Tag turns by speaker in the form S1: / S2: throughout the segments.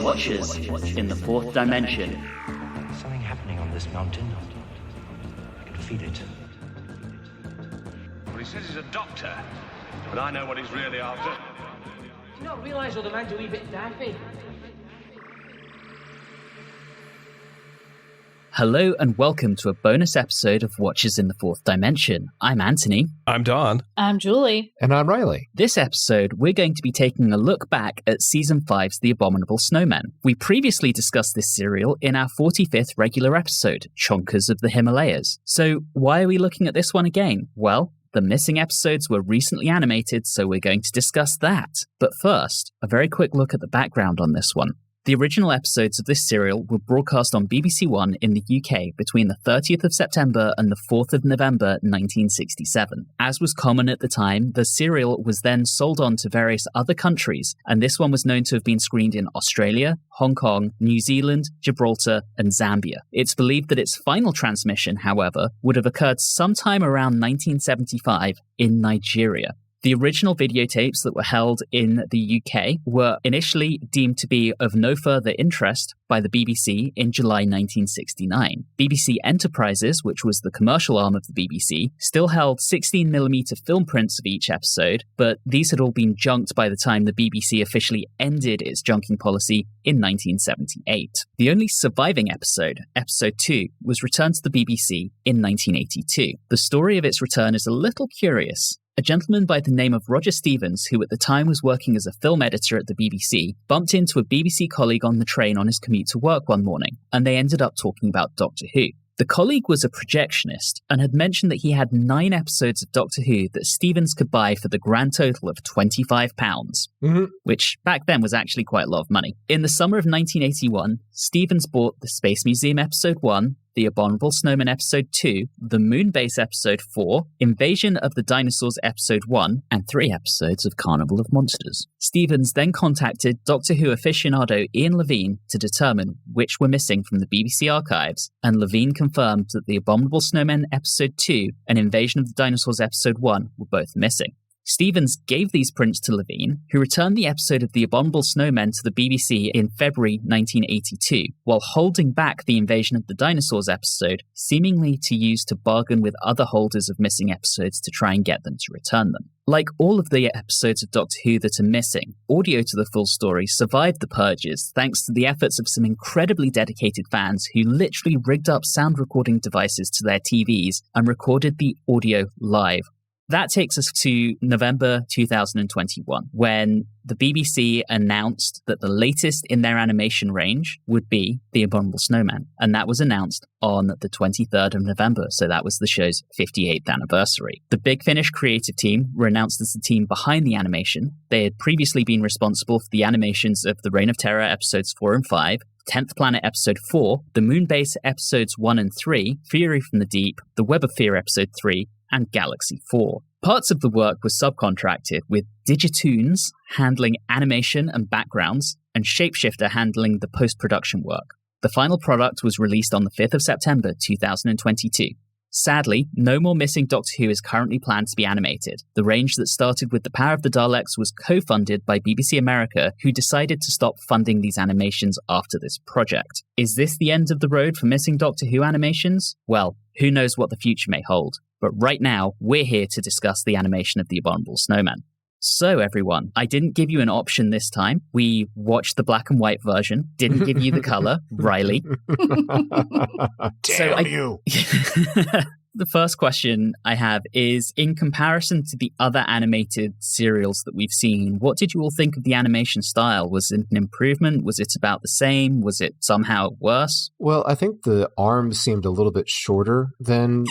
S1: Watchers in the Fourth Dimension.
S2: There's something happening on this mountain. I can feel it.
S3: Well, he says he's a doctor, but I know what he's really after.
S4: Do you not realise all the man's a wee bit daffy?
S1: Hello and welcome to a bonus episode of Watchers in the Fourth Dimension. I'm Anthony.
S5: I'm Don.
S6: I'm Julie.
S7: And I'm Reilly.
S1: This episode, we're going to be taking a look back at Season 5's The Abominable Snowmen. We previously discussed this serial in our 45th regular episode, Chonkers of the Himalayas. So why are we looking at this one again? Well, the missing episodes were recently animated, so we're going to discuss that. But first, a very quick look at the background on this one. The original episodes of this serial were broadcast on BBC One in the UK between the 30th of September and the 4th of November 1967. As was common at the time, the serial was then sold on to various other countries, and this one was known to have been screened in Australia, Hong Kong, New Zealand, Gibraltar, and Zambia. It's believed that its final transmission, however, would have occurred sometime around 1975 in Nigeria. The original videotapes that were held in the UK were initially deemed to be of no further interest by the BBC in July 1969. BBC Enterprises, which was the commercial arm of the BBC, still held 16mm film prints of each episode, but these had all been junked by the time the BBC officially ended its junking policy in 1978. The only surviving episode, Episode 2, was returned to the BBC in 1982. The story of its return is a little curious. A gentleman by the name of Roger Stevens, who at the time was working as a film editor at the BBC, bumped into a BBC colleague on the train on his commute to work one morning, and they ended up talking about Doctor Who. The colleague was a projectionist and had mentioned that he had 9 episodes of Doctor Who that Stevens could buy for the grand total of £25, which back then was actually quite a lot of money. In the summer of 1981, Stevens bought the Space Museum Episode 1, The Abominable Snowmen Episode 2, The Moonbase Episode 4, Invasion of the Dinosaurs Episode 1, and 3 episodes of Carnival of Monsters. Stevens then contacted Doctor Who aficionado Ian Levine to determine which were missing from the BBC archives, and Levine confirmed that The Abominable Snowmen Episode 2 and Invasion of the Dinosaurs Episode 1 were both missing. Stevens gave these prints to Levine, who returned the episode of The Abominable Snowmen to the BBC in February 1982, while holding back the Invasion of the Dinosaurs episode, seemingly to use to bargain with other holders of missing episodes to try and get them to return them. Like all of the episodes of Doctor Who that are missing, audio to the full story survived the purges thanks to the efforts of some incredibly dedicated fans who literally rigged up sound recording devices to their TVs and recorded the audio live. That takes us to November 2021, when the BBC announced that the latest in their animation range would be The Abominable Snowman, and that was announced on the 23rd of November, so that was the show's 58th anniversary. The Big Finish creative team were announced as the team behind the animation. They had previously been responsible for the animations of The Reign of Terror episodes 4 and 5, 10th Planet Episode 4, The Moonbase Episodes 1 and 3, Fury from the Deep, The Web of Fear Episode 3, and Galaxy 4. Parts of the work were subcontracted, with Digitoons handling animation and backgrounds, and Shapeshifter handling the post-production work. The final product was released on the 5th of September 2022. Sadly, no more missing Doctor Who is currently planned to be animated. The range that started with The Power of the Daleks was co-funded by BBC America, who decided to stop funding these animations after this project. Is this the end of the road for missing Doctor Who animations? Well, who knows what the future may hold. But right now, we're here to discuss the animation of The Abominable Snowman. So everyone, I didn't give you an option this time. We watched the black and white version, didn't give you the color, Reilly.
S7: Damn you!
S1: The first question I have is, in comparison to the other animated serials that we've seen, what did you all think of the animation style? Was it an improvement? Was it about the same? Was it somehow worse?
S7: Well, I think the arms seemed a little bit shorter than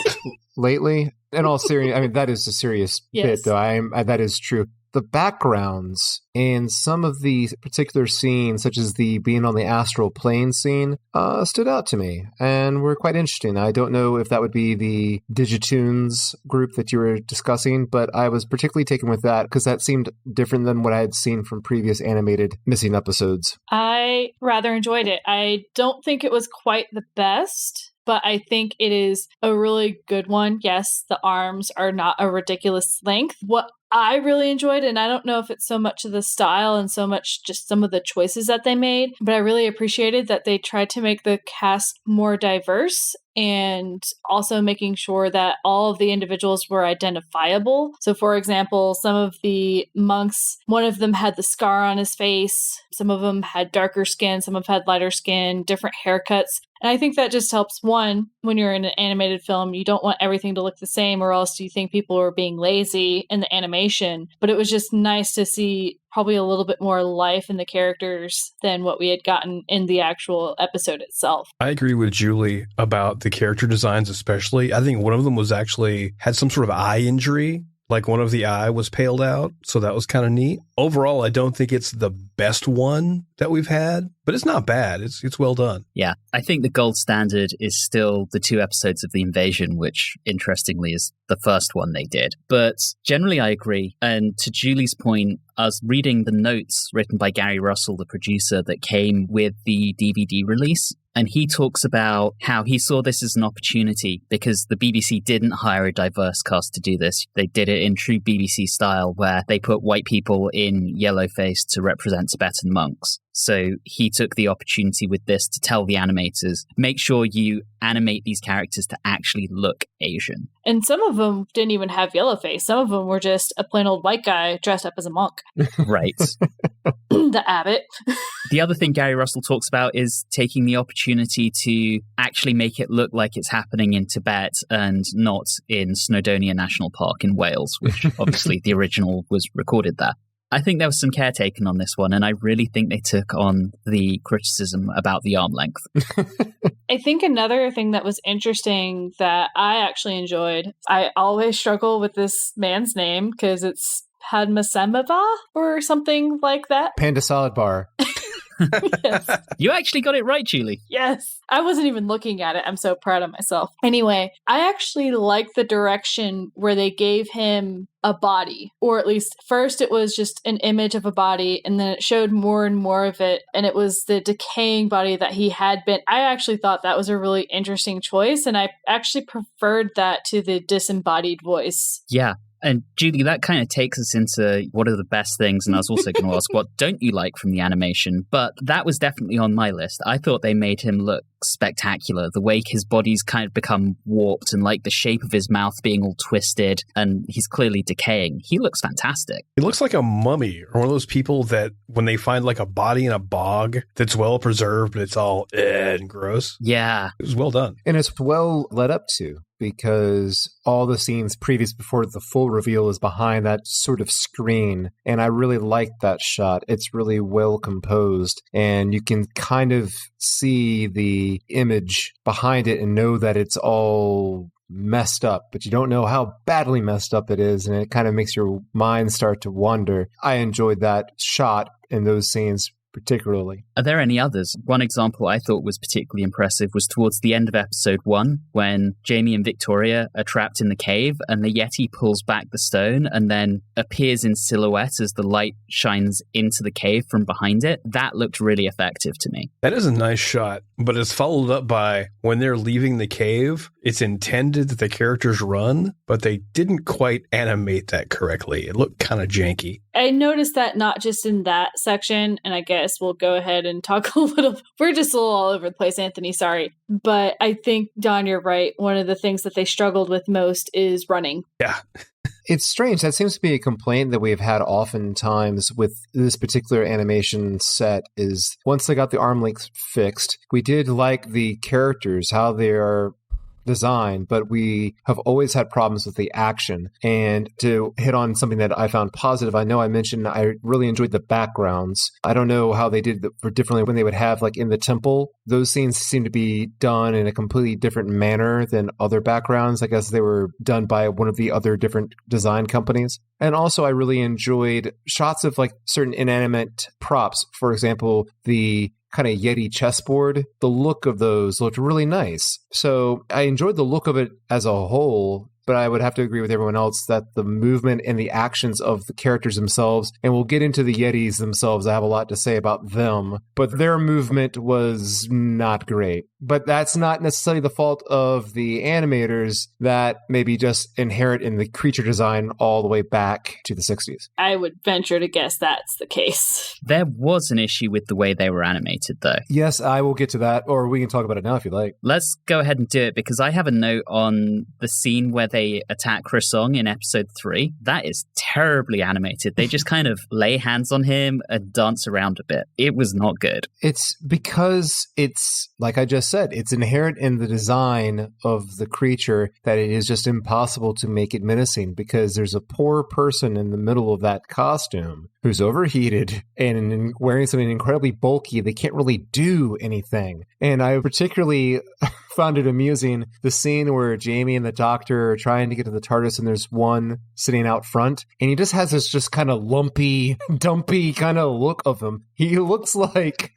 S7: lately. In all seriousness, I mean, that is a serious bit, though. That is true. The backgrounds in some of the particular scenes, such as the being on the astral plane scene, stood out to me and were quite interesting. I don't know if that would be the Digitoons group that you were discussing, but I was particularly taken with that because that seemed different than what I had seen from previous animated missing episodes.
S6: I rather enjoyed it. I don't think it was quite the best, but I think it is a really good one. Yes, the arms are not a ridiculous length. What I really enjoyed, and I don't know if it's so much of the style and so much just some of the choices that they made, but I really appreciated that they tried to make the cast more diverse and also making sure that all of the individuals were identifiable. So, for example, some of the monks, one of them had the scar on his face, some of them had darker skin, some of them had lighter skin, different haircuts. And I think that just helps. One, when you're in an animated film, you don't want everything to look the same, or else you think people are being lazy in the animation. But it was just nice to see probably a little bit more life in the characters than what we had gotten in the actual episode itself.
S5: I agree with Julie about the character designs especially. I think one of them was actually had some sort of eye injury. Like one of the eye was paled out, so that was kind of neat. Overall, I don't think it's the best one that we've had, but it's not bad. It's well done.
S1: Yeah, I think the gold standard is still the 2 episodes of The Invasion, which interestingly is the first one they did. But generally, I agree. And to Julie's point, I was reading the notes written by Gary Russell, the producer, that came with the DVD release. And he talks about how he saw this as an opportunity because the BBC didn't hire a diverse cast to do this. They did it in true BBC style, where they put white people in yellowface to represent Tibetan monks. So he took the opportunity with this to tell the animators, make sure you animate these characters to actually look Asian.
S6: And some of them didn't even have yellow face. Some of them were just a plain old white guy dressed up as a monk.
S1: Right.
S6: The abbot.
S1: The other thing Gary Russell talks about is taking the opportunity to actually make it look like it's happening in Tibet and not in Snowdonia National Park in Wales, which obviously the original was recorded there. I think there was some care taken on this one, and I really think they took on the criticism about the arm length.
S6: I think another thing that was interesting that I actually enjoyed, I always struggle with this man's name because it's Padmasambhava or something like that.
S7: Panda Salad Bar.
S6: Yes.
S1: You actually got it right, Julie.
S6: Yes. I wasn't even looking at it. I'm so proud of myself. Anyway, I actually like the direction where they gave him a body, or at least first it was just an image of a body, and then it showed more and more of it, and it was the decaying body that he had been. I actually thought that was a really interesting choice, and I actually preferred that to the disembodied voice.
S1: Yeah. And Julie, that kind of takes us into what are the best things, and I was also going to ask, what don't you like from the animation? But that was definitely on my list. I thought they made him look spectacular. The way his body's kind of become warped, and like the shape of his mouth being all twisted, and he's clearly decaying. He looks fantastic.
S5: He looks like a mummy, or one of those people that when they find like a body in a bog that's well preserved, but it's all and gross.
S1: Yeah.
S5: It was well done.
S7: And it's well led up to, because all the scenes previous before the full reveal is behind that sort of screen. And I really like that shot. It's really well composed, and you can kind of see the image behind it and know that it's all messed up, but you don't know how badly messed up it is, and it kind of makes your mind start to wander. I enjoyed that shot in those scenes particularly.
S1: Are there any others? One example I thought was particularly impressive was towards the end of episode 1, when Jamie and Victoria are trapped in the cave and the Yeti pulls back the stone and then appears in silhouette as the light shines into the cave from behind it. That looked really effective to me.
S5: That is a nice shot, but it's followed up by when they're leaving the cave, it's intended that the characters run, but they didn't quite animate that correctly. It looked kind of janky.
S6: I noticed that not just in that section, and I guess we'll go ahead and talk a little. We're just a little all over the place, Anthony, sorry. But I think, Don, you're right. One of the things that they struggled with most is running.
S5: Yeah.
S7: It's strange. That seems to be a complaint that we've had oftentimes with this particular animation set is once they got the arm length fixed, we did like the characters, how they are design, but we have always had problems with the action. And to hit on something that I found positive, I know I mentioned I really enjoyed the backgrounds. I don't know how they did for differently when they would have like in the temple. Those scenes seem to be done in a completely different manner than other backgrounds. I guess they were done by one of the other different design companies. And also I really enjoyed shots of like certain inanimate props. For example, the kind of Yeti chessboard, the look of those looked really nice. So I enjoyed the look of it as a whole, but I would have to agree with everyone else that the movement and the actions of the characters themselves, and we'll get into the Yetis themselves, I have a lot to say about them, but their movement was not great. But that's not necessarily the fault of the animators that maybe just inherit in the creature design all the way back to the 60s.
S6: I would venture to guess that's the case.
S1: There was an issue with the way they were animated, though.
S7: Yes, I will get to that, or we can talk about it now if you like.
S1: Let's go ahead and do it, because I have a note on the scene where they attack Croissant in episode 3. That is terribly animated. They just kind of lay hands on him and dance around a bit. It was not good.
S7: It's because it's, like I just said, it's inherent in the design of the creature that it is just impossible to make it menacing, because there's a poor person in the middle of that costume who's overheated and wearing something incredibly bulky. They can't really do anything. And I particularly found it amusing, the scene where Jamie and the Doctor are trying to get to the TARDIS, and there's one sitting out front, and he just has this just kind of lumpy, dumpy kind of look of him. He looks like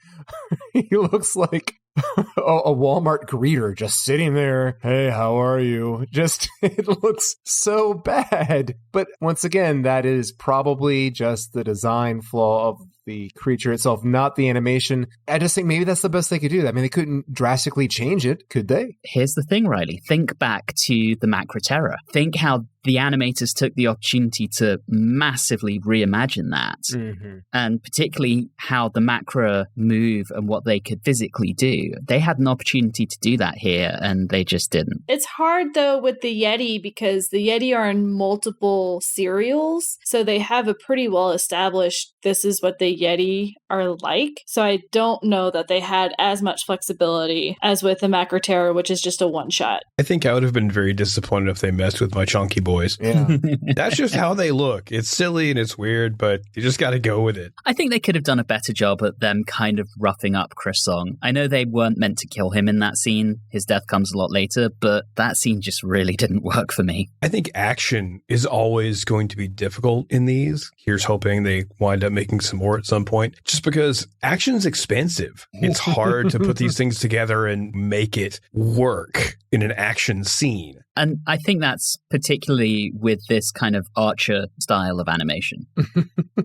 S7: a Walmart greeter just sitting there. Hey, how are you? Just, it looks so bad. But once again, that is probably just the design flaw of the creature itself, not the animation. I just think maybe that's the best they could do. I mean, they couldn't drastically change it, could they?
S1: Here's the thing, Reilly. Think back to the Macra Terror. Think how the animators took the opportunity to massively reimagine that. Mm-hmm. And particularly how the Macra move and what they could physically do. They had an opportunity to do that here, and they just didn't.
S6: It's hard, though, with the Yeti, because the Yeti are in multiple serials, so they have a pretty well-established, this is what the Yeti are like. So I don't know that they had as much flexibility as with the Macra Terror, which is just a one-shot.
S5: I think I would have been very disappointed if they messed with my chunky boys.
S7: Yeah.
S5: That's just how they look. It's silly and it's weird, but you just got to go with it.
S1: I think they could have done a better job at them kind of roughing up Croissant. I know they weren't meant to kill him in that scene. His death comes a lot later, but that scene just really didn't work for me.
S5: I think action is always going to be difficult in these. Here's hoping they wind up making some more at some point, just because action's expensive. It's hard to put these things together and make it work in an action scene.
S1: And I think that's particularly with this kind of Archer style of animation.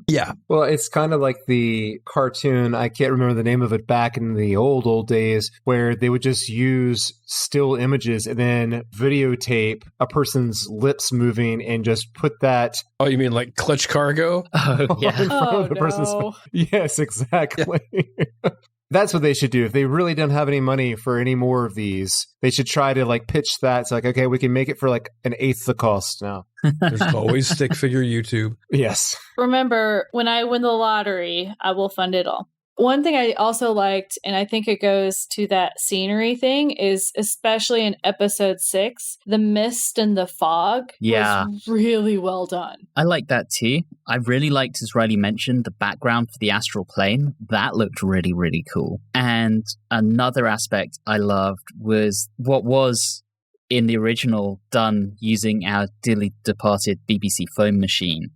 S5: Yeah.
S7: Well, it's kind of like the cartoon, I can't remember the name of it, back in the old days, where they would just use still images and then videotape a person's lips moving and just put that...
S5: Oh, you mean like Clutch Cargo?
S1: Oh, yeah.
S7: In front of the person's... Yes, exactly. Yeah. That's what they should do. If they really don't have any money for any more of these, they should try to like pitch that. It's like, okay, we can make it for like an eighth the cost now.
S5: There's always stick figure YouTube.
S7: Yes.
S6: Remember, when I win the lottery, I will fund it all. One thing I also liked, and I think it goes to that scenery thing, is especially in episode 6, the mist and the fog was really well done.
S1: I like that too. I really liked, as Reilly mentioned, the background for the astral plane. That looked really, really cool. And another aspect I loved was what was in the original done using our dearly departed BBC foam machine.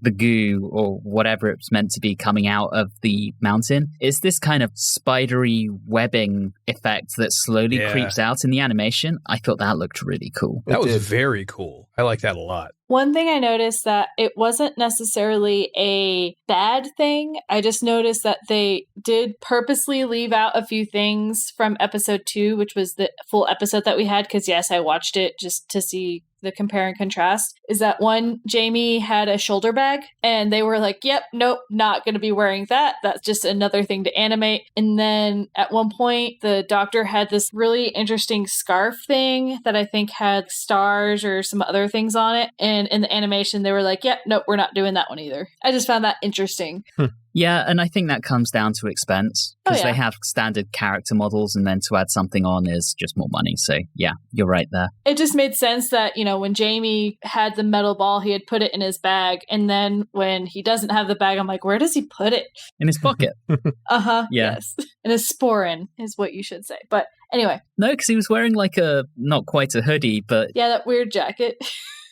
S1: The goo or whatever it's meant to be coming out of the mountain is this kind of spidery webbing effect that slowly creeps out in the animation. I thought that looked really cool.
S5: That was very cool. I like that a lot.
S6: One thing I noticed that it wasn't necessarily a bad thing. I just noticed that they did purposely leave out a few things from episode 2, which was the full episode that we had. Because yes, I watched it just to see the compare and contrast. Is that one, Jamie had a shoulder bag and they were like, yep, nope, not going to be wearing that. That's just another thing to animate. And then at one point, the Doctor had this really interesting scarf thing that I think had stars or some other things on it. And in the animation, they were like, yep, nope, we're not doing that one either. I just found that interesting.
S1: Yeah, and I think that comes down to expense because they have standard character models, and then to add something on is just more money. So yeah, you're right there.
S6: It just made sense that, you know, when Jamie had the metal ball, he had put it in his bag. And then when he doesn't have the bag, I'm like, where does he put it?
S1: In his pocket.
S6: Yeah.
S1: Yes.
S6: In his sporin is what you should say. But anyway.
S1: No, because he was wearing like not quite a hoodie, but...
S6: Yeah, that weird jacket.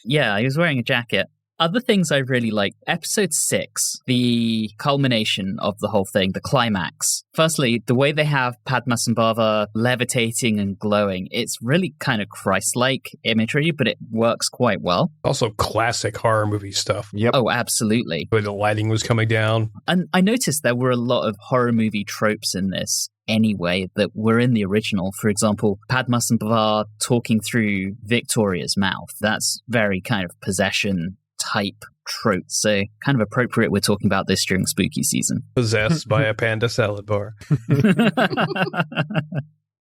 S1: Yeah, he was wearing a jacket. Other things I really like, episode 6, the culmination of the whole thing, the climax. Firstly, the way they have Padmasambhava levitating and glowing, it's really kind of Christ-like imagery, but it works quite well.
S5: Also classic horror movie stuff.
S7: Yep.
S1: Oh, absolutely.
S5: Where the lighting was coming down.
S1: And I noticed there were a lot of horror movie tropes in this anyway that were in the original. For example, Padmasambhava talking through Victoria's mouth. That's very kind of possession type trope. So kind of appropriate we're talking about this during spooky season.
S5: Possessed by a Panda Salad Bar.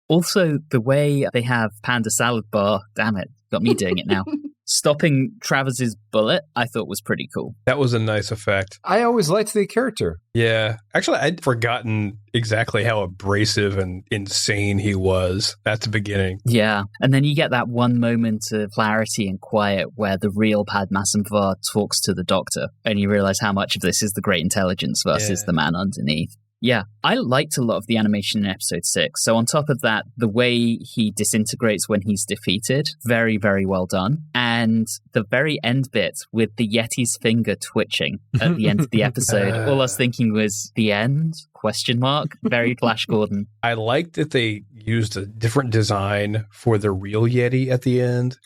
S1: Also, the way they have Panda Salad Bar, damn it, got me doing it now. Stopping Travis's bullet, I thought was pretty cool.
S5: That was a nice effect.
S7: I always liked the character.
S5: Yeah. Actually, I'd forgotten exactly how abrasive and insane he was at the beginning.
S1: Yeah. And then you get that one moment of clarity and quiet where the real Padmasambhava talks to the doctor, and you realize how much of this is the great intelligence versus the man underneath. Yeah, I liked a lot of the animation in episode 6. So on top of that, the way he disintegrates when he's defeated, very, very well done. And the very end bit with the Yeti's finger twitching at the end of the episode, all I was thinking was, the end? Question mark? Very Flash Gordon.
S5: I liked that they used a different design for the real Yeti at the end.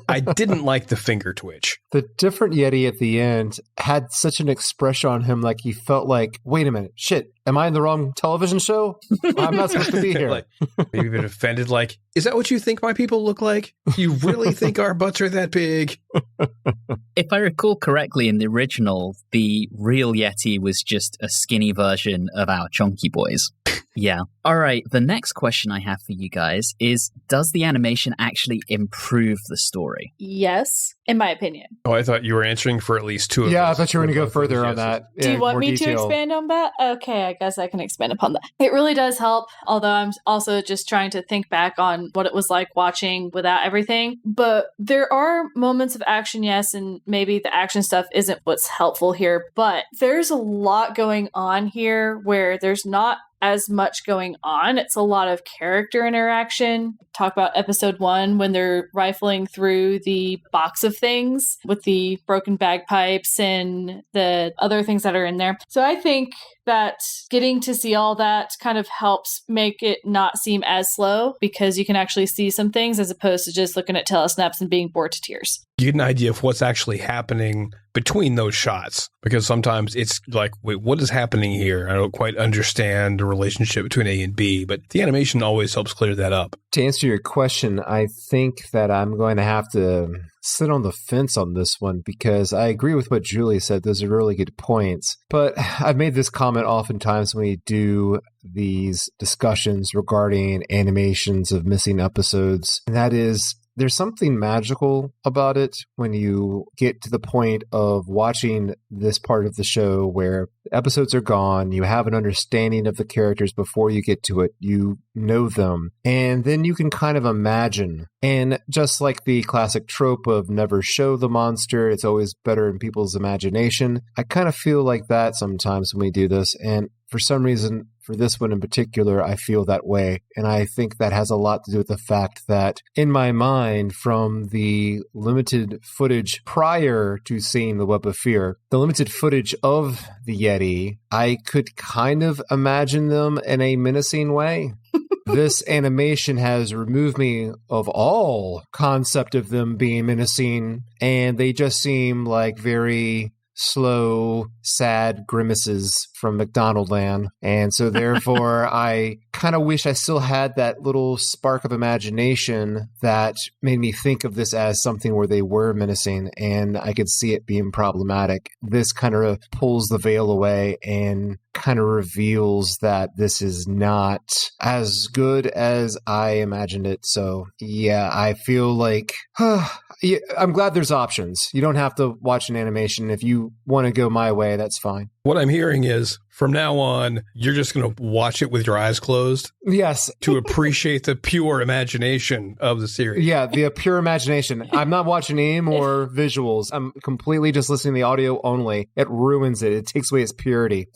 S5: I didn't like the finger twitch.
S7: The different Yeti at the end had such an expression on him, like he felt like, wait a minute, shit, am I in the wrong television show? I'm not supposed to be here.
S5: Like, maybe a bit offended, like, is that what you think my people look like? You really think our butts are that big?
S1: If I recall correctly, in the original, the real Yeti was just a skinny version of our chunky boys. Yeah. All right. The next question I have for you guys is, does the animation actually improve the story?
S6: Yes, in my opinion.
S5: Oh, I thought you were answering for at least two of
S7: Yeah,
S5: us.
S7: I thought you were going to go further on that.
S6: Do you want
S7: more
S6: me
S7: detail.
S6: to expand on that? Okay, I guess I can expand upon that. It really does help, although I'm also just trying to think back on what it was like watching without everything. But there are moments of action, yes, and maybe the action stuff isn't what's helpful here, but there's a lot going on here where there's not as much going on. It's a lot of character interaction. Talk about episode 1 when they're rifling through the box of things with the broken bagpipes and the other things that are in there. So I think that getting to see all that kind of helps make it not seem as slow, because you can actually see some things as opposed to just looking at telesnaps and being bored to tears.
S5: You get an idea of what's actually happening between those shots, because sometimes it's like, wait, what is happening here? I don't quite understand the relationship between A and B, but the animation always helps clear that up.
S7: To answer your question, I think that I'm going to have to sit on the fence on this one, because I agree with what Julie said. Those are really good points. But I've made this comment oftentimes when we do these discussions regarding animations of missing episodes, and that is, there's something magical about it when you get to the point of watching this part of the show where episodes are gone, you have an understanding of the characters before you get to it, you know them, and then you can kind of imagine. And just like the classic trope of never show the monster, it's always better in people's imagination, I kind of feel like that sometimes when we do this, and for some reason, for this one in particular, I feel that way. And I think that has a lot to do with the fact that, in my mind, from the limited footage prior to seeing The Web of Fear, the limited footage of the Yeti, I could kind of imagine them in a menacing way. This animation has removed me of all concept of them being menacing, and they just seem like very slow, sad grimaces from McDonaldland. And so therefore, I kind of wish I still had that little spark of imagination that made me think of this as something where they were menacing and I could see it being problematic. This kind of pulls the veil away and kind of reveals that this is not as good as I imagined it. So yeah, I feel like I'm glad there's options. You don't have to watch an animation. If you want to go my way, that's fine.
S5: What I'm hearing is from now on, you're just going to watch it with your eyes closed?
S7: Yes.
S5: To appreciate the pure imagination of the series.
S7: Yeah, the pure imagination. I'm not watching any more visuals. I'm completely just listening to the audio only. It ruins it. It takes away its purity.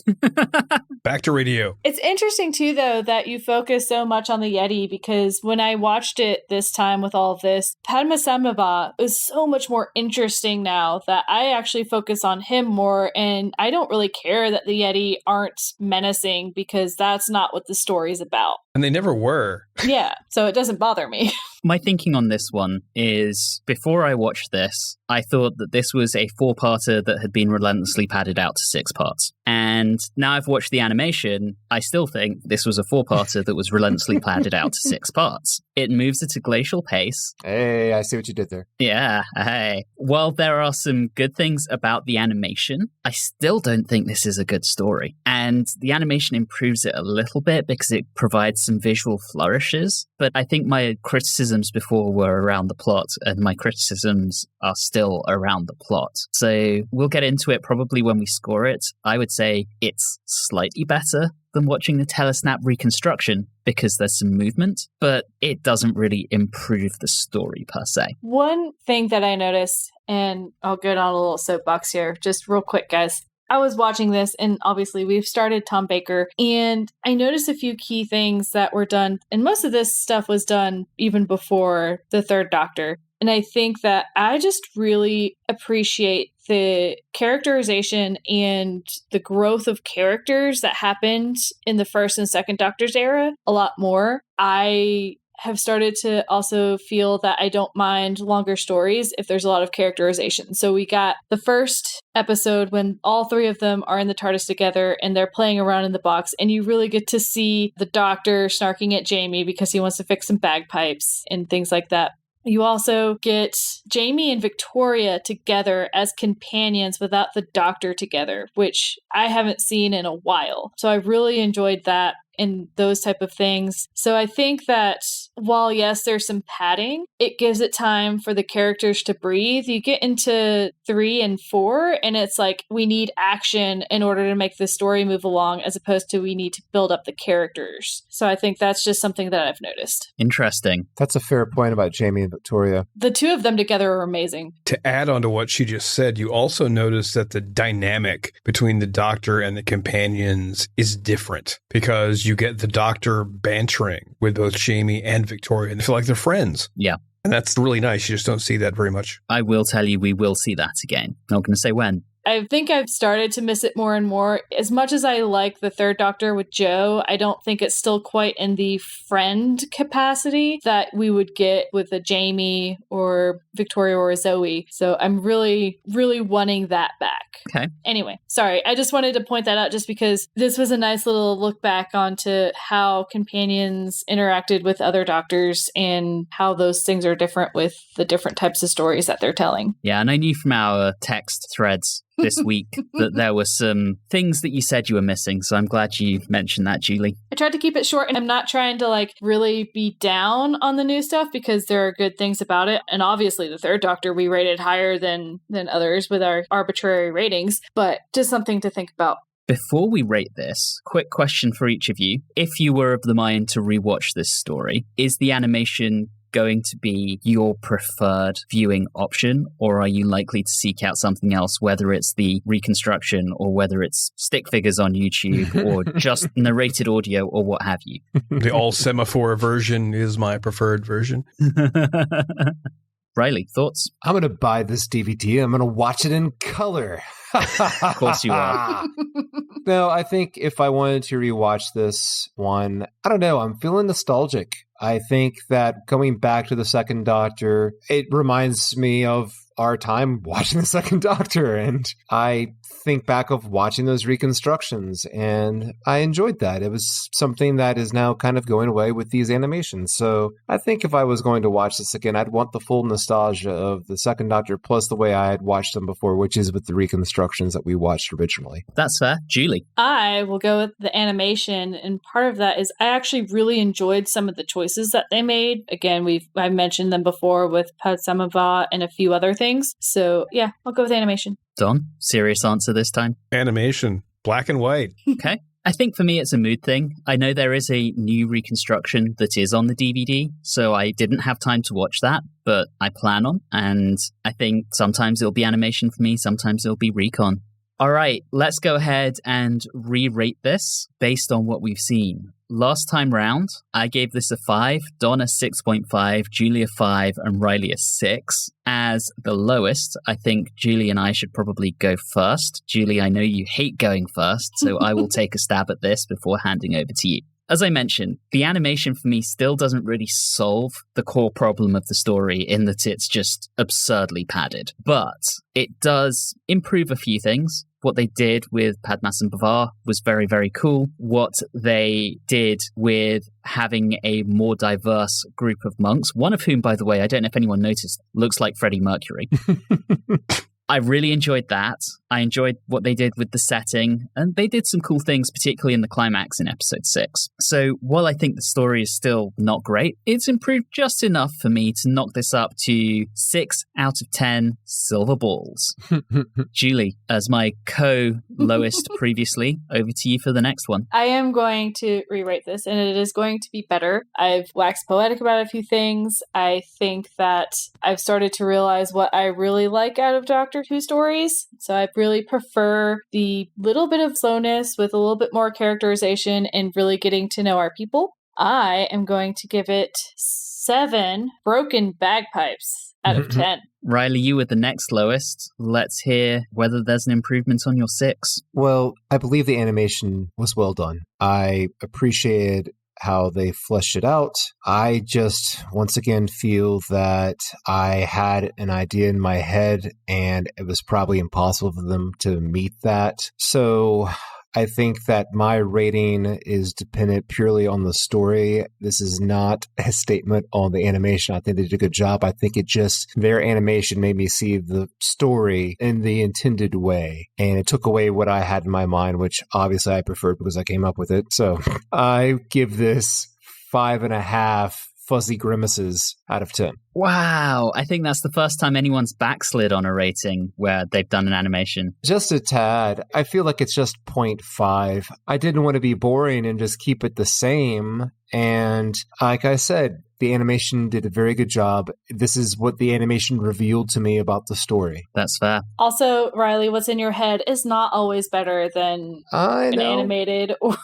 S5: Back to radio.
S6: It's interesting, too, though, that you focus so much on the Yeti, because when I watched it this time with all of this, Padmasambhava is so much more interesting now that I actually focus on him more, and I don't really care that the Yeti aren't menacing, because that's not what the story's about.
S5: And they never were.
S6: Yeah, so it doesn't bother me.
S1: My thinking on this one is, before I watched this, I thought that this was a 4-parter that had been relentlessly padded out to 6 parts. And now I've watched the animation, I still think this was a 4-parter that was relentlessly padded out to 6 parts. It moves at a glacial pace.
S7: Hey, I see what you did there.
S1: Yeah, hey. While there are some good things about the animation, I still don't think this is a good story. And the animation improves it a little bit because it provides some visual flourishes. But I think my criticisms before were around the plot, and my criticisms are still around the plot. So we'll get into it probably when we score it. I would say it's slightly better than watching the Telesnap reconstruction because there's some movement, but it doesn't really improve the story per se.
S6: One thing that I noticed, and I'll go down a little soapbox here, just real quick, guys. I was watching this, and obviously we've started Tom Baker, and I noticed a few key things that were done, and most of this stuff was done even before the Third Doctor. And I think that I just really appreciate the characterization and the growth of characters that happened in the first and second Doctor's era a lot more. I have started to also feel that I don't mind longer stories if there's a lot of characterization. So we got the first episode when all 3 of them are in the TARDIS together and they're playing around in the box, and you really get to see the Doctor snarking at Jamie because he wants to fix some bagpipes and things like that. You also get Jamie and Victoria together as companions without the Doctor together, which I haven't seen in a while. So I really enjoyed that and those type of things. So I think that while, yes, there's some padding, it gives it time for the characters to breathe. You get into 3 and 4, and it's like we need action in order to make the story move along, as opposed to we need to build up the characters. So I think that's just something that I've noticed.
S1: Interesting.
S7: That's a fair point about Jamie and Victoria.
S6: The 2 of them together are amazing.
S5: To add on to what she just said, you also notice that the dynamic between the Doctor and the companions is different, because you get the Doctor bantering with both Jamie and Victoria, and they feel like they're friends.
S1: Yeah.
S5: And that's really nice. You just don't see that very much.
S1: I will tell you, we will see that again. Not going to say when.
S6: I think I've started to miss it more and more. As much as I like the Third Doctor with Jo, I don't think it's still quite in the friend capacity that we would get with a Jamie or Victoria or a Zoe. So I'm really, really wanting that back.
S1: Okay.
S6: Anyway, sorry. I just wanted to point that out just because this was a nice little look back onto how companions interacted with other Doctors and how those things are different with the different types of stories that they're telling.
S1: Yeah, and I knew from our text threads this week that there were some things that you said you were missing, so I'm glad you mentioned that, Julie.
S6: I tried to keep it short, and I'm not trying to really be down on the new stuff because there are good things about it. And obviously the Third Doctor we rated higher than others with our arbitrary ratings, but just something to think about.
S1: Before we rate this, quick question for each of you. If you were of the mind to rewatch this story, is the animation going to be your preferred viewing option, or are you likely to seek out something else, whether it's the reconstruction or whether it's stick figures on YouTube or just narrated audio or what have you?
S5: The all semaphore version is my preferred version.
S1: Reilly, thoughts?
S7: I'm going to buy this DVD. I'm going to watch it in color.
S1: Of course you are.
S7: No, I think if I wanted to rewatch this one, I don't know, I'm feeling nostalgic. I think that going back to the Second Doctor, it reminds me of our time watching the Second Doctor, and I think back of watching those reconstructions, and I enjoyed that. It was something that is now kind of going away with these animations. So I think if I was going to watch this again, I'd want the full nostalgia of the Second Doctor plus the way I had watched them before, which is with the reconstructions that we watched originally.
S1: That's fair. Julie?
S6: I will go with the animation, and part of that is I actually really enjoyed some of the choices that they made. Again, I've mentioned them before with Padmasambhava and a few other things. So yeah, I'll go with animation.
S1: Don, serious answer this time?
S5: Animation. Black and white.
S1: Okay. I think for me, it's a mood thing. I know there is a new reconstruction that is on the DVD, so I didn't have time to watch that, but I plan on. And I think sometimes it'll be animation for me, sometimes it'll be recon. All right, let's go ahead and re-rate this based on what we've seen. Last time round, I gave this a 5, Don a 6.5, Julie a 5, and Reilly a 6. As the lowest, I think Julie and I should probably go first. Julie, I know you hate going first, so I will take a stab at this before handing over to you. As I mentioned, the animation for me still doesn't really solve the core problem of the story in that it's just absurdly padded. But it does improve a few things. What they did with Padmasambhava was very, very cool. What they did with having a more diverse group of monks, one of whom, by the way, I don't know if anyone noticed, looks like Freddie Mercury. I really enjoyed that. I enjoyed what they did with the setting, and they did some cool things, particularly in the climax in episode 6. So while I think the story is still not great, it's improved just enough for me to knock this up to 6 out of 10 silver balls. Julie, as my co-lowest previously, over to you for the next one.
S6: I am going to rewrite this, and it is going to be better. I've waxed poetic about a few things. I think that I've started to realize what I really like out of Doctor Who stories. So I really prefer the little bit of slowness with a little bit more characterization and really getting to know our people. I am going to give it 7 broken bagpipes out of 10.
S1: Reilly, you were the next lowest. Let's hear whether there's an improvement on your 6.
S7: Well, I believe the animation was well done. I appreciated how they fleshed it out. I just, once again, feel that I had an idea in my head and it was probably impossible for them to meet that. So I think that my rating is dependent purely on the story. This is not a statement on the animation. I think they did a good job. I think it just, their animation made me see the story in the intended way. And it took away what I had in my mind, which obviously I preferred because I came up with it. So I give this 5.5 fuzzy grimaces out of 10.
S1: Wow, I think that's the first time anyone's backslid on a rating where they've done an animation.
S7: Just a tad. I feel like it's just 0.5. I didn't want to be boring and just keep it the same. And like I said, the animation did a very good job. This is what the animation revealed to me about the story.
S1: That's fair.
S6: Also, Reilly, what's in your head is not always better than an animated or...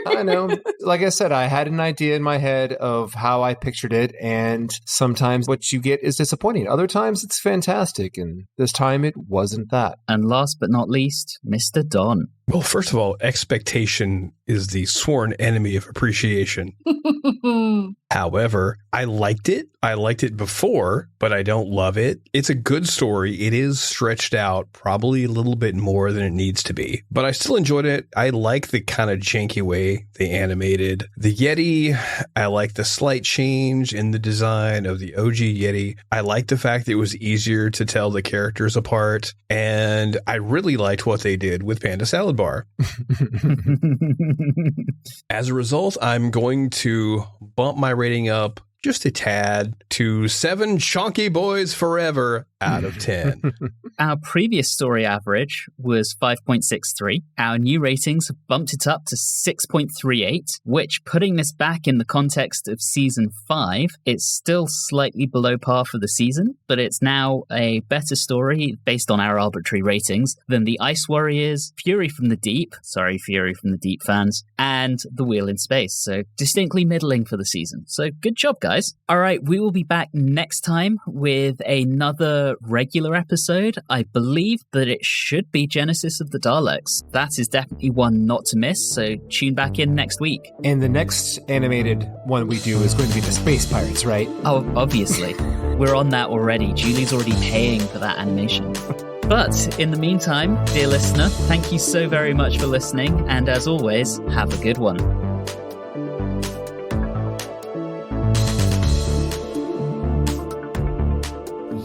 S7: I know. Like I said, I had an idea in my head of how I pictured it, and sometimes what you get is disappointing. Other times it's fantastic, and this time it wasn't that.
S1: And last but not least, Mr. Don.
S5: Well, first of all, expectation is the sworn enemy of appreciation. However, I liked it. I liked it before, but I don't love it. It's a good story. It is stretched out probably a little bit more than it needs to be, but I still enjoyed it. I like the kind of janky way they animated the Yeti. I like the slight change in the design of the OG Yeti. I like the fact that it was easier to tell the characters apart, and I really liked what they did with Panda Salad Bar. As a result, I'm going to bump my rating up just a tad to 7 chonky boys forever out of 10.
S1: Our previous story average was 5.63. Our new ratings have bumped it up to 6.38, which, putting this back in the context of season 5, it's still slightly below par for the season, but it's now a better story based on our arbitrary ratings than the Ice Warriors, Fury from the Deep, sorry, Fury from the Deep fans, and The Wheel in Space. So distinctly middling for the season. So good job, guys. All right, we will be back next time with another regular episode. I believe that it should be Genesis of the Daleks. That is definitely one not to miss, so tune back in next week.
S7: And the next animated one we do is going to be the Space Pirates, right?
S1: Oh, obviously. We're on that already. Julie's already paying for that animation. But in the meantime, dear listener, thank you so very much for listening, and as always, have a good one.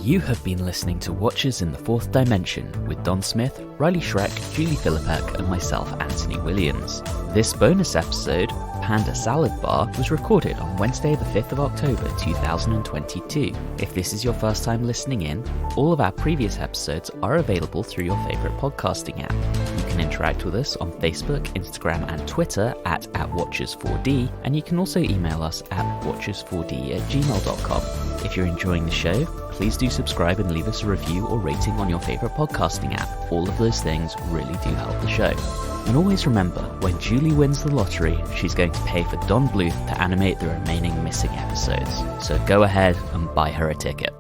S1: You have been listening to Watchers in the Fourth Dimension with Don Smith, Reilly Schreck, Julie Philippek, and myself, Anthony Williams. This bonus episode, Panda Salad Bar, was recorded on Wednesday the 5th of October 2022. If this is your first time listening in, all of our previous episodes are available through your favourite podcasting app. You can interact with us on Facebook, Instagram, and Twitter at Watchers4D, and you can also email us at watchers4d@gmail.com. If you're enjoying the show, please do subscribe and leave us a review or rating on your favourite podcasting app. All of those things really do help the show. And always remember, when Julie wins the lottery, she's going to pay for Don Bluth to animate the remaining missing episodes. So go ahead and buy her a ticket.